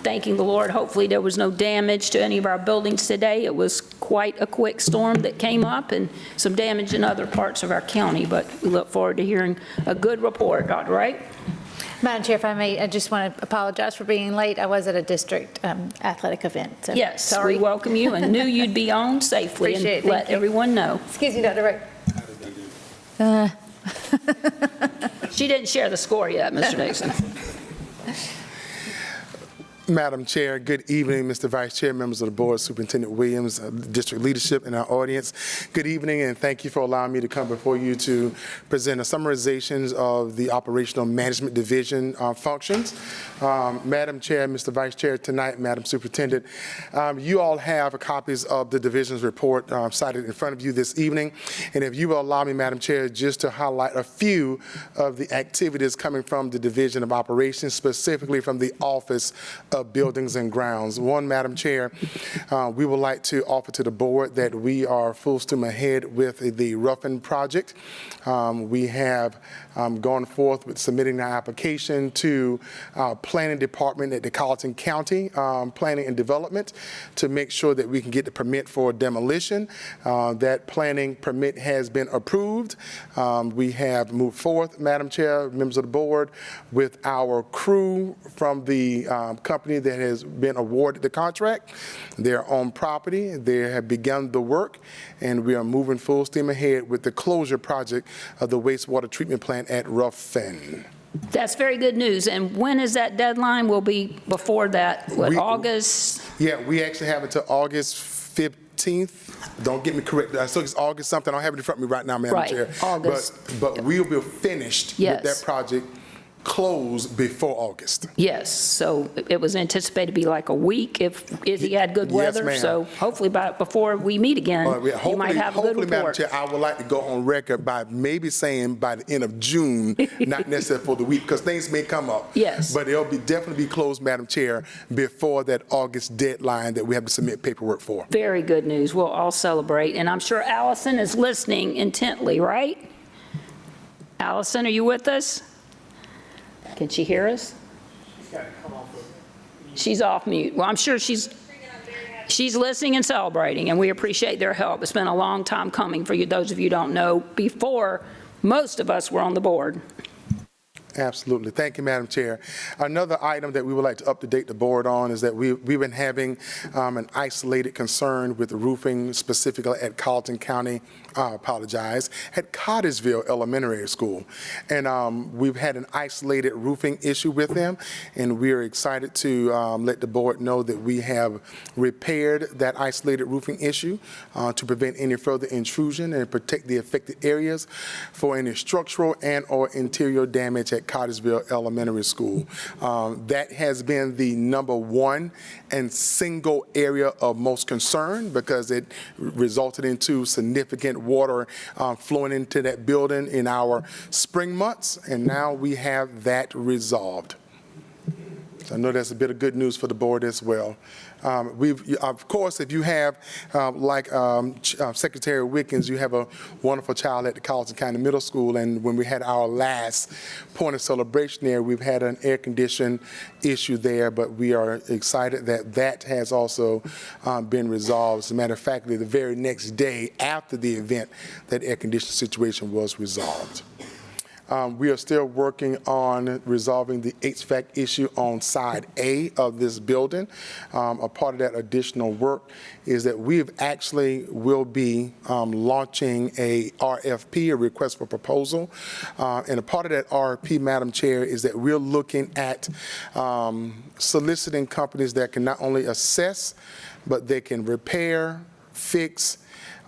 Thanking the Lord, hopefully there was no damage to any of our buildings today. It was quite a quick storm that came up, and some damage in other parts of our county, but we look forward to hearing a good report. Dr. Wright? Madam Chair, if I may, I just want to apologize for being late. I was at a district athletic event. So Yes, sorry. we welcome you and knew you'd be on safely. Appreciate it. And let Thank you. everyone know. Excuse me, Dr. Wright. She didn't share the score yet, Mr. Nixon. Madam Chair, good evening, Mr. Vice Chair, members of the board, Superintendent Williams, district leadership, and our audience. Good evening, and thank you for allowing me to come before you to present a summarization of the operational management division functions. Madam Chair, Mr. Vice Chair, tonight, Madam Superintendent, you all have copies of the division's report cited in front of you this evening. And if you will allow me, Madam Chair, just to highlight a few of the activities coming from the Division of Operations, specifically from the Office of Buildings and Grounds. One, Madam Chair, we would like to offer to the board that we are full steam ahead with the Ruffin project. We have gone forth with submitting our application to planning department at the Colleton County Planning and Development to make sure that we can get the permit for demolition. That planning permit has been approved. We have moved forth, Madam Chair, members of the board, with our crew from the company that has been awarded the contract. They're on property. They have begun the work, and we are moving full steam ahead with the closure project of the wastewater treatment plant at Ruffin. That's very good news. And when is that deadline? Will be before that, what, August? Yeah, we actually have until August 17th. Don't get me correct. I think it's August something. I don't have it in front of me right now, Madam Right, Chair. August. But we'll be finished Yes. with that project closed before August. Yes, so it was anticipated to be like a week if he had good Yes, weather. ma'am. So hopefully before we meet again, you might have a good Hopefully, Madam report. Chair, I would like to go on record by maybe saying by the end of June, not necessarily for the week, because things may come up. Yes. But it'll definitely be closed, Madam Chair, before that August deadline that we have to submit paperwork for. Very good news. We'll all celebrate. And I'm sure Allison is listening intently, right? Allison, are you with us? Can she hear us? She's off mute. Well, I'm sure she's listening and celebrating, and we appreciate their help. It's been a long time coming for you, those of you who don't know, before most of us were on the board. Absolutely. Thank you, Madam Chair. Another item that we would like to up-to-date the board on is that we've been having an isolated concern with roofing, specifically at Carleton County, at Cottesville Elementary School. And we've had an isolated roofing issue with them, and we're excited to let the board know that we have repaired that isolated roofing issue to prevent any further intrusion and protect the affected areas for any structural and or interior damage at Cottesville Elementary School. That has been the #1 and single area of most concern because it resulted into significant water flowing into that building in our spring months, and now we have that resolved. So I know that's a bit of good news for the board as well. Of course, if you have, like Secretary Wickens, you have a wonderful child at the Carleton County Middle School, and when we had our last point of celebration there, we've had an air condition issue there, but we are excited that that has also been resolved. As a matter of fact, the very next day after the event, that air condition situation was resolved. We are still working on resolving the HVAC issue on side A of this building. A part of that additional work is that we actually will be launching a RFP, a request for proposal. And a part of that RFP, Madam Chair, is that we're looking at soliciting companies that can not only assess, but they can repair, fix,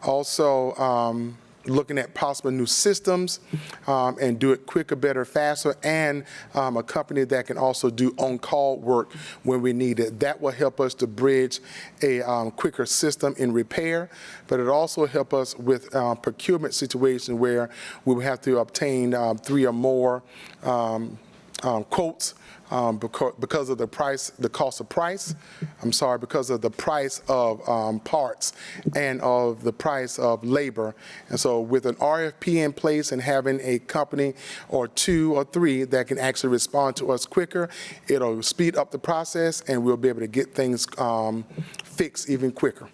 also looking at possible new systems and do it quicker, better, faster, and a company that can also do on-call work when we need it. That will help us to bridge a quicker system in repair, but it also help us with procurement situation where we will have to obtain 3 or more quotes because of the price, the cost of price, because of the price of parts and of the price of labor. And so with an RFP in place and having a company or 2 or 3 that can actually respond to us quicker, it'll speed up the process and we'll be able to get things fixed even quicker.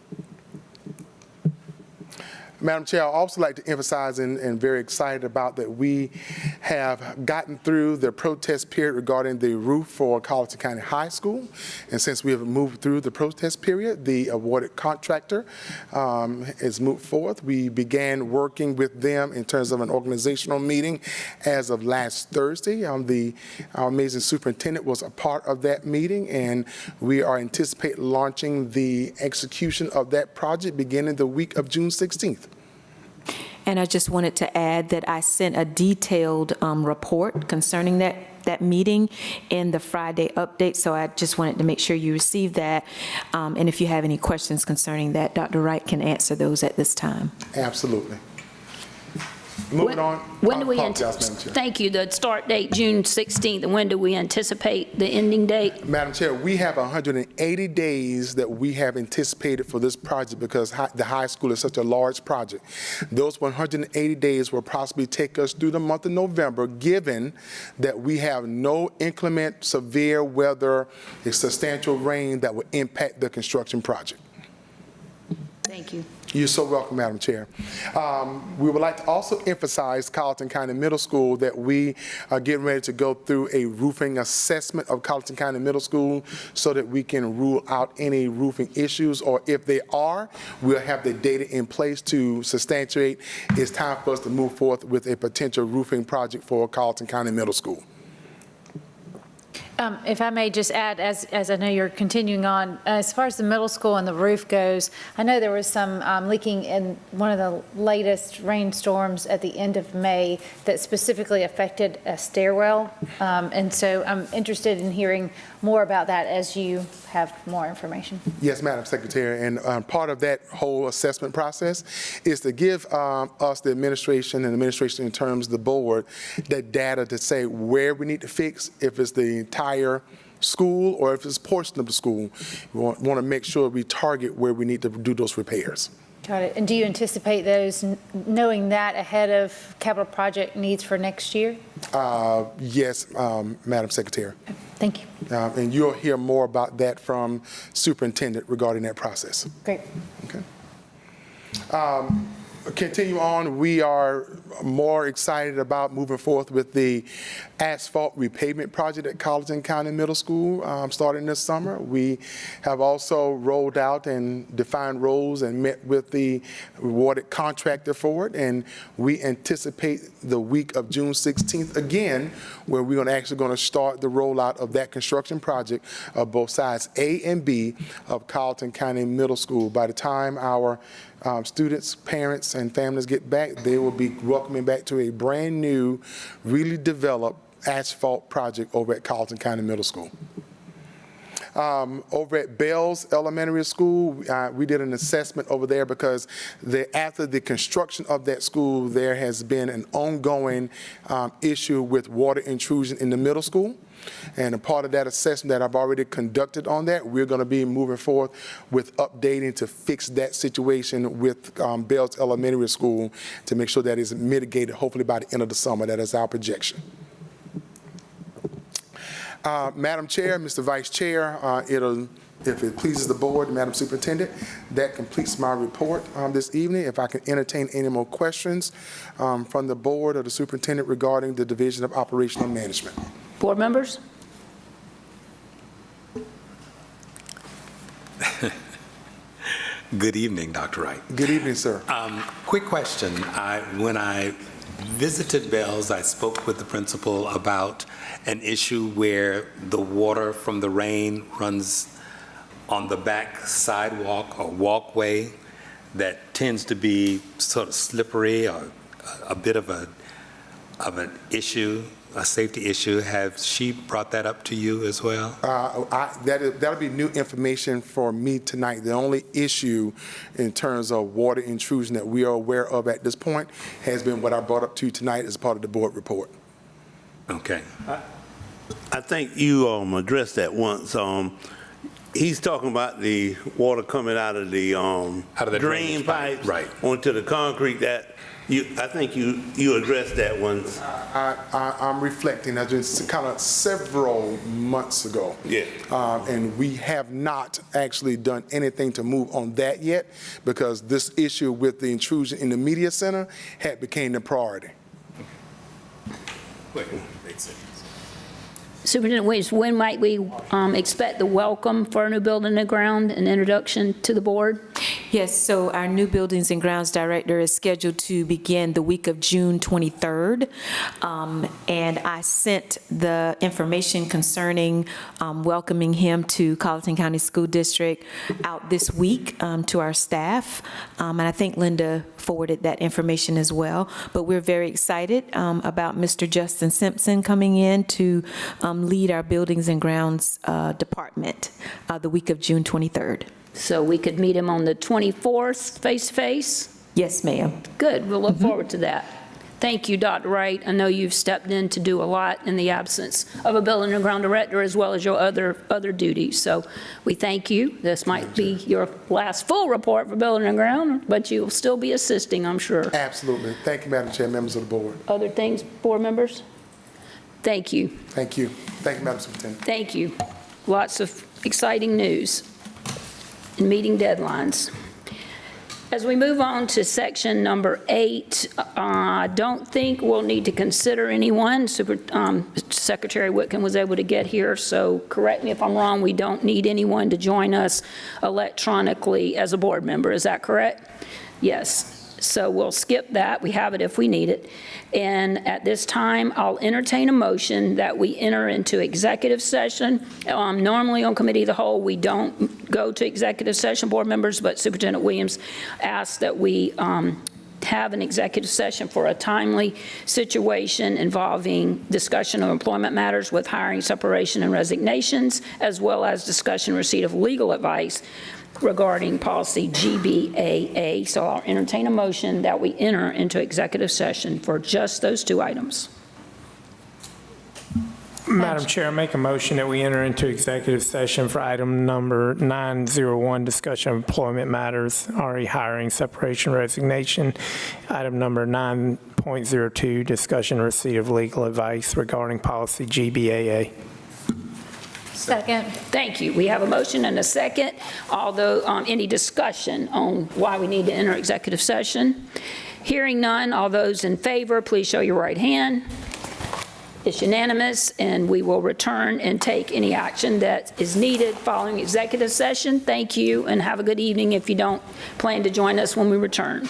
Madam Chair, I'd also like to emphasize and very excited about that we have gotten through the protest period regarding the roof for Carleton County High School. And since we have moved through the protest period, the awarded contractor has moved forth. We began working with them in terms of an organizational meeting as of last Thursday. Our amazing superintendent was a part of that meeting, and we are anticipating launching the execution of that project beginning the week of June 16th. And I just wanted to add that I sent a detailed report concerning that meeting in the Friday update, so I just wanted to make sure you received that. And if you have any questions concerning that, Dr. Wright can answer those at this time. Absolutely. Moving on. When do we Madam Chair. Thank you. The start date, June 16th, and when do we anticipate the ending date? Madam Chair, we have 180 days that we have anticipated for this project because the high school is such a large project. Those 180 days will possibly take us through the month of November, given that we have no inclement severe weather, substantial rain that will impact the construction project. Thank you. You're so welcome, Madam Chair. We would like to also emphasize Carleton County Middle School that we are getting ready to go through a roofing assessment of Carleton County Middle School so that we can rule out any roofing issues, or if they are, we'll have the data in place to substantiate it's time for us to move forth with a potential roofing project for Carleton County Middle School. If I may just add, as I know you're continuing on, as far as the middle school and the roof goes, I know there was some leaking in one of the latest rainstorms at the end of May that specifically affected a stairwell. And so I'm interested in hearing more about that as you have more information. Yes, Madam Secretary, and part of that whole assessment process is to give us, the administration, and administration in terms of the board, the data to say where we need to fix, if it's the entire school or if it's a portion of the school. We want to make sure we target where we need to do those repairs. Got it. And do you anticipate those, knowing that ahead of capital project needs for next year? Yes, Madam Secretary. Thank you. And you'll hear more about that from Superintendent regarding that process. Great. Okay. Continue on, we are more excited about moving forth with the asphalt repavement project at Colleton County Middle School starting this summer. We have also rolled out and defined roles and met with the awarded contractor for it, and we anticipate the week of June 16th again, where we're actually going to start the rollout of that construction project of both sides A and B of Colleton County Middle School. By the time our students, parents, and families get back, they will be welcoming back to a brand new, really developed asphalt project over at Colleton County Middle School. Over at Bells Elementary School, we did an assessment over there because after the construction of that school, there has been an ongoing issue with water intrusion in the middle school. And a part of that assessment that I've already conducted on that, we're going to be moving forth with updating to fix that situation with Bells Elementary School to make sure that is mitigated hopefully by the end of the summer. That is our projection. Madam Chair, Mr. Vice Chair, if it pleases the board, Madam Superintendent, that completes my report this evening. If I can entertain any more questions from the board or the superintendent regarding the Division of Operational Management. Board members? Good evening, Dr. Wright. Good evening, sir. Quick question. When I visited Bells, I spoke with the principal about an issue where the water from the rain runs on the back sidewalk or walkway that tends to be sort of slippery or a bit of an issue, a safety issue. Has she brought that up to you as well? That'll be new information for me tonight. The only issue in terms of water intrusion that we are aware of at this point has been what I brought up to you tonight as part of the board report. Okay. I think you addressed that once. He's talking about the water coming out of the drain pipes onto the concrete. That I think you addressed that once. I'm reflecting. That's been kind of several months ago. Yeah. And we have not actually done anything to move on that yet because this issue with the intrusion in the media center had became the priority. Wait, makes sense. Superintendent Williams, when might we expect the welcome for our new building and ground and introduction to the board? Yes, so our new Buildings and Grounds Director is scheduled to begin the week of June 23rd. And I sent the information concerning welcoming him to Colleton County School District out this week to our staff. And I think Linda forwarded that information as well. But we're very excited about Mr. Justin Simpson coming in to lead our Buildings and Grounds Department the week of June 23rd. So we could meet him on the 24th face-to-face? Yes, ma'am. Good. We'll look forward to that. Thank you, Dr. Wright. I know you've stepped in to do a lot in the absence of a building and ground director as well as your other duties. So we thank you. This might be your last full report for building and ground, but you'll still be assisting, I'm sure. Absolutely. Thank you, Madam Chair, members of the board. Other things, board members? Thank you. Thank you. Thank you, Madam Superintendent. Thank you. Lots of exciting news and meeting deadlines. As we move on to section number 8, I don't think we'll need to consider anyone. Secretary Whitcomb was able to get here, so correct me if I'm wrong, we don't need anyone to join us electronically as a board member. Is that correct? Yes. So we'll skip that. We have it if we need it. And at this time, I'll entertain a motion that we enter into executive session. Normally on Committee of the Whole, we don't go to executive session, board members, but Superintendent Williams asked that we have an executive session for a timely situation involving discussion of employment matters with hiring, separation, and resignations, as well as discussion receipt of legal advice regarding policy GBAA. So I'll entertain a motion that we enter into executive session for just those two items. Madam Chair, I make a motion that we enter into executive session for item number 901, discussion of employment matters, RE hiring, separation, resignation. Item number 9.02, discussion receipt of legal advice regarding policy GBAA. Second. Thank you. We have a motion and a second. Although, any discussion on why we need to enter executive session? Hearing none, all those in favor, please show your right hand. It's unanimous, and we will return and take any action that is needed following executive session. Thank you, and have a good evening if you don't plan to join us when we return.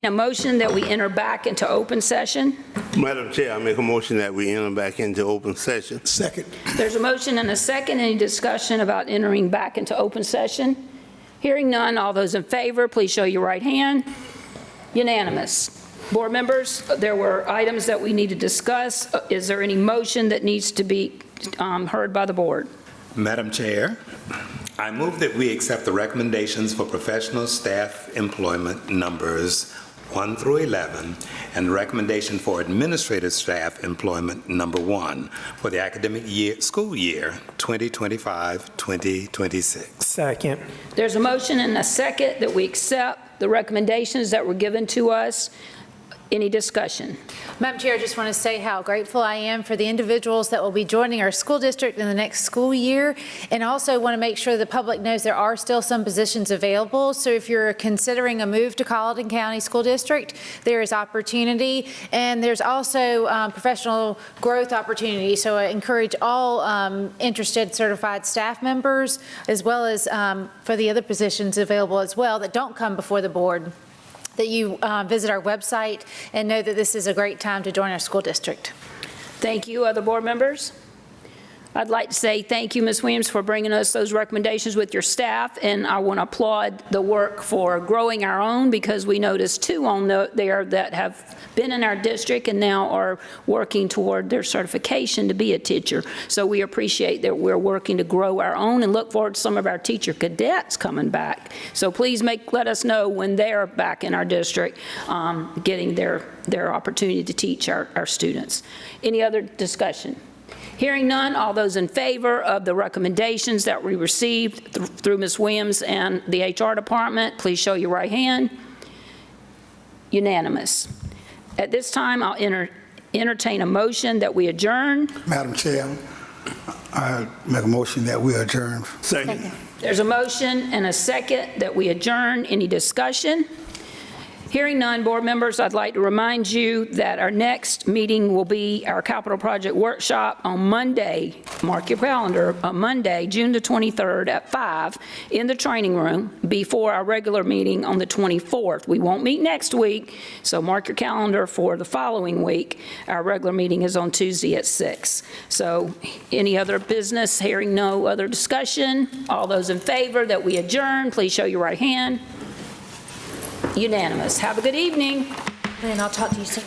A motion that we enter back into open session. Madam Chair, I make a motion that we enter back into open session. Second. There's a motion and a second. Any discussion about entering back into open session? Hearing none, all those in favor, please show your right hand. Unanimous. Board members, there were items that we need to discuss. Is there any motion that needs to be heard by the board? Madam Chair, I move that we accept the recommendations for professional staff employment numbers 1 through 11 and the recommendation for administrative staff employment number 1 for the academic year, school year 2025-2026. Second. There's a motion and a second that we accept the recommendations that were given to us. Any discussion? Madam Chair, I just want to say how grateful I am for the individuals that will be joining our school district in the next school year, and also want to make sure the public knows there are still some positions available. So if you're considering a move to Colleton County School District, there is opportunity, and there's also professional growth opportunity. So I encourage all interested certified staff members, as well as for the other positions available as well that don't come before the board, that you visit our website and know that this is a great time to join our school district. Thank you. Other board members? I'd like to say thank you, Ms. Williams, for bringing us those recommendations with your staff, and I want to applaud the work for growing our own, because we noticed 2 on there that have been in our district and now are working toward their certification to be a teacher. So we appreciate that we're working to grow our own and look forward to some of our teacher cadets coming back. So please let us know when they're back in our district, getting their opportunity to teach our students. Any other discussion? Hearing none, all those in favor of the recommendations that we received through Ms. Williams and the HR department, please show your right hand. Unanimous. At this time, I'll entertain a motion that we adjourn. Madam Chair, I make a motion that we adjourn. Second. There's a motion and a second that we adjourn. Any discussion? Hearing none, board members, I'd like to remind you that our next meeting will be our capital project workshop on Monday. Mark your calendar, on Monday, June the 23rd at 5 in the training room before our regular meeting on the 24th. We won't meet next week, so mark your calendar for the following week. Our regular meeting is on Tuesday at 6. So any other business? Hearing no other discussion, all those in favor that we adjourn, please show your right hand. Unanimous. Have a good evening. And I'll talk to you soon.